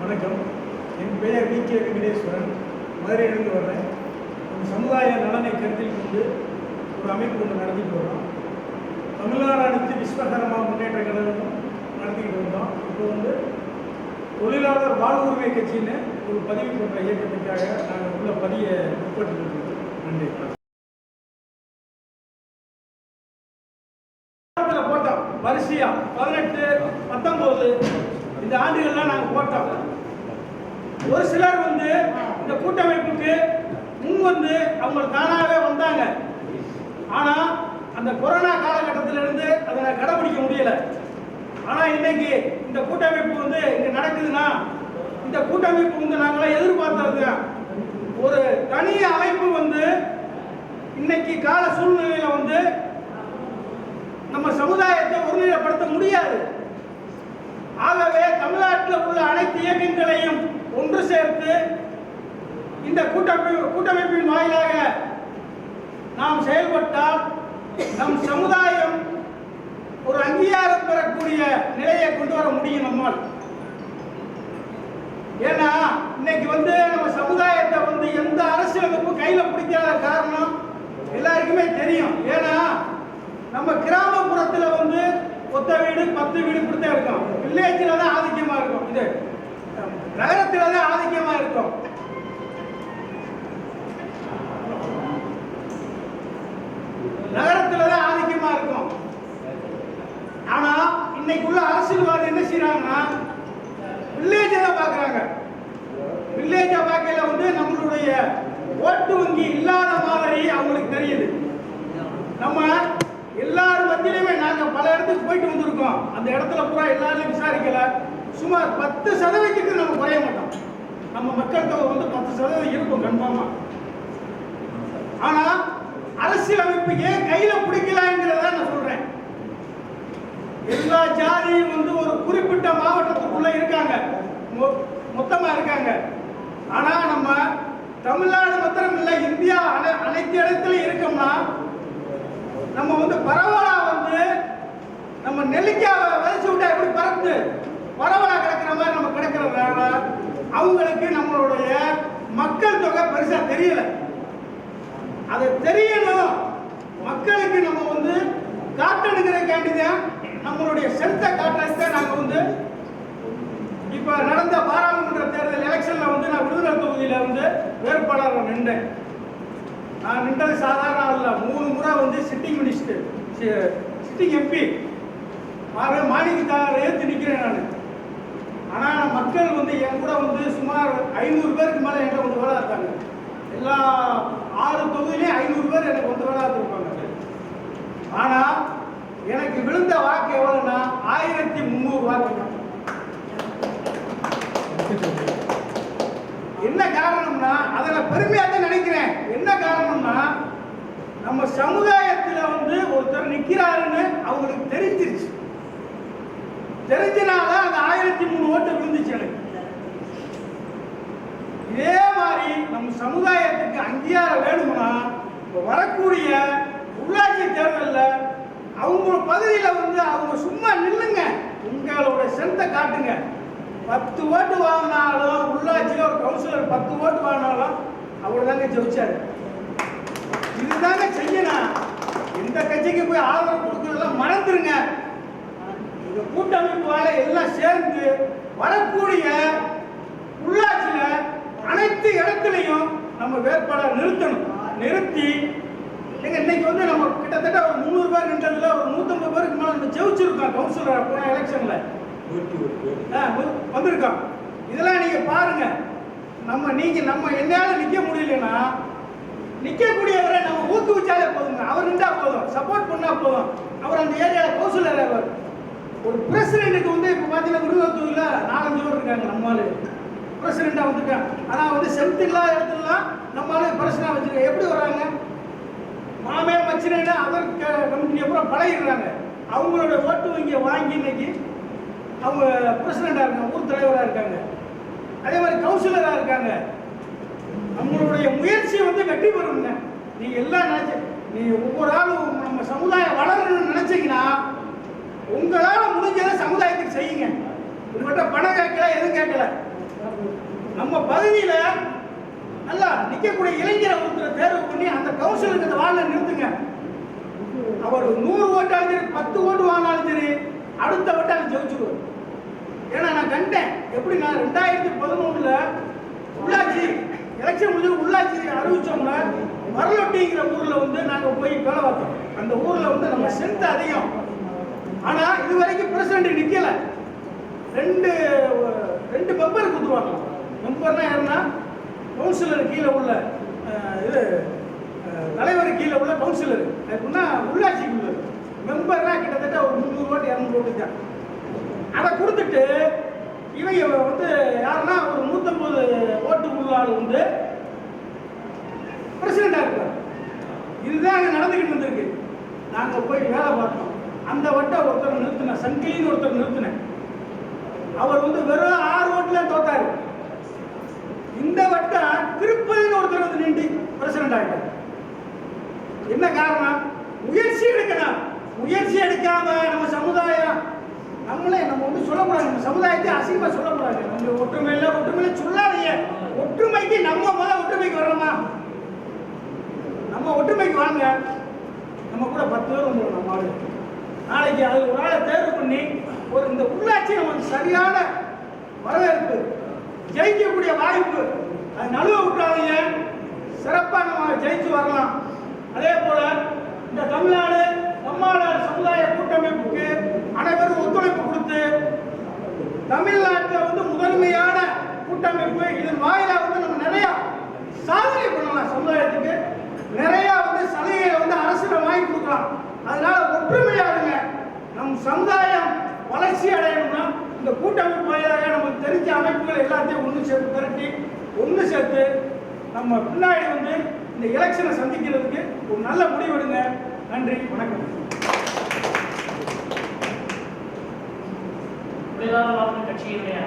வணக்கம். என் பெயர் வி.கே. வெங்கடேஸ்வரன். மதுரையிலிருந்து வர்றேன். சமுதாய நலனை கருத்தில் கொண்டு ஒரு அமைப்பு ஒன்று நடத்திட்டு வரோம். தமிழ்நாடு அனைத்து விஸ்வகர்மா முன்னேற்ற கழகம் நடத்திக்கிட்டு வந்தோம். இப்போ தொழிலாளர் வாழ்வுரிமை கட்சின்னு ஒரு பதிவு போன்ற இயக்கத்துக்காக நாங்கள் உள்ள பதியை உட்பட்டு இருக்கோம். நன்றி. போட்டோம் வரிசையா 18, 19 இந்த ஆண்டுகள்லாம் நாங்கள் போட்டோம். ஒரு சிலர் இந்த கூட்டமைப்புக்கு முன் அவங்க தானாகவே வந்தாங்க. ஆனால் அந்த கொரோனா காலகட்டத்திலிருந்து அதை கடைபிடிக்க முடியல. ஆனால் இன்னைக்கு இந்த கூட்டமைப்பு இங்கே நடக்குதுன்னா இந்த கூட்டமைப்பு நாங்களாம் எதிர்பார்த்தது ஒரு தனி அமைப்பு இன்னைக்கு கால சூழ்நிலையில நம்ம சமுதாயத்தை ஒருநிலைப்படுத்த முடியாது. ஆகவே தமிழ்நாட்டில் உள்ள அனைத்து இயக்கங்களையும் ஒன்று சேர்த்து இந்த கூட்டமைப்பின் வாயிலாக நாம் செயல்பட்டால் நம் சமுதாயம் ஒரு அங்கீகாரம் பெறக்கூடிய நிலையை கொண்டு வர முடியும் நம்மால். ஏன்னா இன்னைக்கு நம்ம சமுதாயத்தை எந்த அரசியலமைப்பு கையில பிடிக்காத காரணம் எல்லாருக்குமே தெரியும். ஏன்னா நம்ம கிராமப்புறத்தில் ஒத்த வீடு 10 வீடு இப்படித்தான் இருக்கும். வில்லேஜில் தான் ஆதிக்கமா இருக்கும். இது நகரத்தில் தான் ஆதிக்கமா இருக்கும். நகரத்தில் தான் ஆதிக்கமா இருக்கும். ஆனா இன்னைக்குள்ள அரசியல்வாதி என்ன செய்யறாங்கன்னா வில்லேஜை தான் பாக்குறாங்க. வில்லேஜை பார்க்கல நம்மளுடைய ஓட்டு வங்கி இல்லாத மாதிரி அவங்களுக்கு தெரியுது. நம்ம எல்லாரும் மத்தியிலுமே நாங்க பல இடத்துக்கு போயிட்டு வந்திருக்கோம். அந்த இடத்துல பூரா எல்லாரும் விசாரிக்கல. சுமார் 10% நம்ம குறைய மாட்டோம். நம்ம மக்கள் தொகை 10% இருக்கும் கன்ஃபார்மா. ஆனா அரசியலமைப்பு ஏன் கையில பிடிக்கலாங்கிறத நான் சொல்றேன். எல்லா ஜாதியும் ஒரு குறிப்பிட்ட மாவட்டத்துக்குள்ள இருக்காங்க, மொத்தமா இருக்காங்க. ஆனா நம்ம தமிழ்நாடு மாத்திரம் இல்ல, இந்தியா அனைத்து இடத்துலயும் இருக்கோம்னா நம்ம பரவலா நம்ம நெல்லிக்காவை விதைச்சு விட்டா எப்படி பறந்து பரவலா கிடக்கிற மாதிரி நம்ம கிடக்கிறதுனால அவங்களுக்கு நம்மளுடைய மக்கள் தொகை பெருசா தெரியல. அது தெரியணும், மக்களுக்கு நம்ம காட்டணுங்கிறதுக்காண்டிதான் நம்மளுடைய செலுத்த காட்டுறதுக்கு நாங்க இப்ப நடந்த பாராளுமன்ற தேர்தல் எலெக்ஷன்ல நான் விருதுநகர் தொகுதியில வேட்பாளர் நின்றேன். நான் நின்றது சாதாரண அல்ல. 3 முறை சிட்டிங் மினிஸ்டர், சிட்டிங் எம்பி மாநிலத்தார் ஏற்று நிற்கிறேன் நான். ஆனா மக்கள் என் கூட சுமார் 500 பேருக்கு மேல என்கிட்ட வேலை பார்த்தாங்க. எல்லா 6 தொகுதியிலையும் 500 பேர் எனக்கு வேலை பார்த்துருப்பாங்க. ஆனா எனக்கு விழுந்த வாக்கு எவ்வளவுன்னா 1300 வாக்கு. என்ன காரணம்னா அதை நான் பெருமையா தான் நினைக்கிறேன். என்ன காரணம்னா நம்ம சமுதாயத்தில் ஒருத்தர் நிக்கிறாருன்னு அவங்களுக்கு தெரிஞ்சிருச்சு. தெரிஞ்சனால அந்த 1300 ஓட்டு விழுந்துச்சு எனக்கு. இதே மாதிரி நம்ம சமுதாயத்துக்கு அங்கீகாரம் வேணும்னா வரக்கூடிய உள்ளாட்சி தேர்தலில் அவங்க பகுதியில் அவங்க சும்மா நில்லுங்க, உங்களோட சென்த்தை காட்டுங்க. 10 ஓட்டு வாங்கினாலும் உள்ளாட்சியில் ஒரு கவுன்சிலர் 10 ஓட்டு வாங்கினாலும் அவர் தாங்க ஜெயிச்சாரு. இதுதாங்க செய்யணும். எந்த கட்சிக்கு போய் ஆதரவு கொடுக்கறதெல்லாம் மறந்துருங்க. இந்த கூட்டமைப்பு எல்லாம் சேர்ந்து வரக்கூடிய உள்ளாட்சியில அனைத்து இடத்துலையும் நம்ம வேட்பாளர் நிறுத்தணும். நிறுத்தி இன்னைக்கு நம்ம கிட்டத்தட்ட ஒரு 300 பேர் நின்றதுல ஒரு 150 பேருக்கு மேல நம்ம ஜெயிச்சிருக்கோம். கவுன்சிலர் போன எலெக்ஷன்ல வந்திருக்கோம். இதெல்லாம் நீங்க பாருங்க. நம்ம என்னால நிக்க முடியலன்னா நிக்கக்கூடியவரை நம்ம ஊக்குவிச்சாலே போதுங்க. அவர் நின்றா போதும், சப்போர்ட் பண்ணா போதும். அவர் அந்த ஏரியாவில் கவுன்சிலர். அவர் ஒரு பிரசிடென்ட்டுக்கு இப்ப பாத்தீங்கன்னா விருதுநகர் தொகுதியில 4-5 பேர் இருக்காங்க. நம்மளால பிரசிடென்டா வந்துட்டாங்க. ஆனா செலுத்து இல்லாத இடத்துலலாம் நம்மளால பிரசிடென்டா வச்சிருக்காங்க. எப்படி வர்றாங்க? மாமே மச்சினேன்னு அதர் கமிட்டி அப்புறம் பழகிடுறாங்க. அவங்களோட ஓட்டு வங்கியை வாங்கி இன்னைக்கு அவங்க பிரசிடென்டா இருக்காங்க, ஊர் தலைவராக இருக்காங்க, அதே மாதிரி கவுன்சிலராக இருக்காங்க. நம்மளுடைய முயற்சி வெற்றி பெறுங்க. நீங்க எல்லாம் நீங்க ஒவ்வொரு ஆளும் நம்ம சமுதாயம் வளரணும்னு நினைச்சீங்கன்னா உங்களால முடிஞ்சதை சமுதாயத்துக்கு செய்யுங்க. உங்கள்கிட்ட பணம் கேட்கல, எதுவும் கேட்கல. நம்ம பகுதியில நல்லா நிக்கக்கூடிய இளைஞரை ஒருத்தர் தேர்வு பண்ணி அந்த கவுன்சிலுக்கு அந்த வார்டில் நிறுத்துங்க. அவர் 100 ஓட்டாலும் சரி 10 ஓட்டு வாங்கினாலும் சரி அடுத்த வட்டம் அதை ஜெயிச்சுடுவார். ஏன்னா நான் கண்டேன் எப்படி நான் 2011 உள்ளாட்சி எலெக்ஷன் முடிஞ்சு உள்ளாட்சி அறிவிச்சோம்னா வரலொட்டிங்கிற ஊர்ல வந்து நாங்க போய் வேலை பார்த்தோம். அந்த ஊர்ல வந்து நம்ம ஸ்ட்ரென்த் அதிகம். ஆனா இது வரைக்கும் பிரசிடண்ட் நிக்கல. ரெண்டு மெம்பர் கொடுத்துருவாங்க. மெம்பர்னா யாருன்னா கவுன்சிலர் கீழே உள்ள இது தலைவர் கீழே உள்ள கவுன்சிலர். அப்படின்னா உள்ளாட்சிக்கு உள்ளது. மெம்பர்னா கிட்டத்தட்ட ஒரு 300 ஓட்டு 200 ஓட்டு தான். அதை கொடுத்துட்டு இவங்க வந்து யாருன்னா ஒரு 150 ஓட்டு உள்ள ஆள் வந்து பிரசிடண்டா இருக்கார். இதுதான் அங்கே நடந்துக்கிட்டு இருந்திருக்கு. நாங்கள் போய் வேலை பார்த்தோம். அந்த வட்டம் ஒருத்தர் நிறுத்தின சங்கிலின்னு ஒருத்தர் நிறுத்தினேன். அவர் வந்து வெறும் 6 ஓட்டுல தோத்தாரு. இந்த வட்டம் திருப்பதின்னு ஒருத்தர் வந்து நின்று பிரசிடண்ட் ஆகிட்டார். என்ன காரணம்? முயற்சி எடுக்கணும். முயற்சி எடுக்காம நம்ம சமுதாயம் நம்ம வந்து சொல்லக்கூடாது. நம்ம சமுதாயத்தை அசிங்கமா சொல்லக்கூடாது. நம்ம ஒற்றுமையில சொல்லாதீங்க. ஒற்றுமைக்கு நம்ம ஒற்றுமைக்கு வரணுமா? நம்ம ஒற்றுமைக்கு வாங்க. நம்ம கூட 10 பேர் வந்துடும். நம்ம ஆளு நாளைக்கு அது ஒரு ஆளை தேர்வு பண்ணி ஒரு இந்த உள்ளாட்சி நமக்கு சரியான வரவேற்பு ஜெயிக்கக்கூடிய வாய்ப்பு அது நழுவ விட்டாதீங்க. சிறப்பாக நம்ம ஜெயிச்சு வரலாம். அதே போல இந்த தமிழ்நாடு நம்மாளர் சமுதாய கூட்டமைப்புக்கு அனைவரும் ஒத்துழைப்பு கொடுத்து தமிழ்நாட்டில் வந்து முதன்மையான கூட்டமைப்பு இதன் வாயிலாக வந்து நம்ம நிறைய சாதனை பண்ணலாம். சமுதாயத்துக்கு நிறைய வந்து சலுகைகளை வந்து அரசு வாங்கி கொடுக்கலாம். அதனால ஒற்றுமையா இருங்க. நம் சமுதாயம் வளர்ச்சி அடையணும்னா இந்த கூட்டமைப்பு வாயிலாக நமக்கு தெரிஞ்ச அமைப்புகள் எல்லாத்தையும் ஒன்று சேர்த்து நம்ம பின்னாடி வந்து இந்த எலெக்ஷனை சந்திக்கிறதுக்கு ஒரு நல்ல முடிவெடுங்க. நன்றி, வணக்கம். கட்சியினுடைய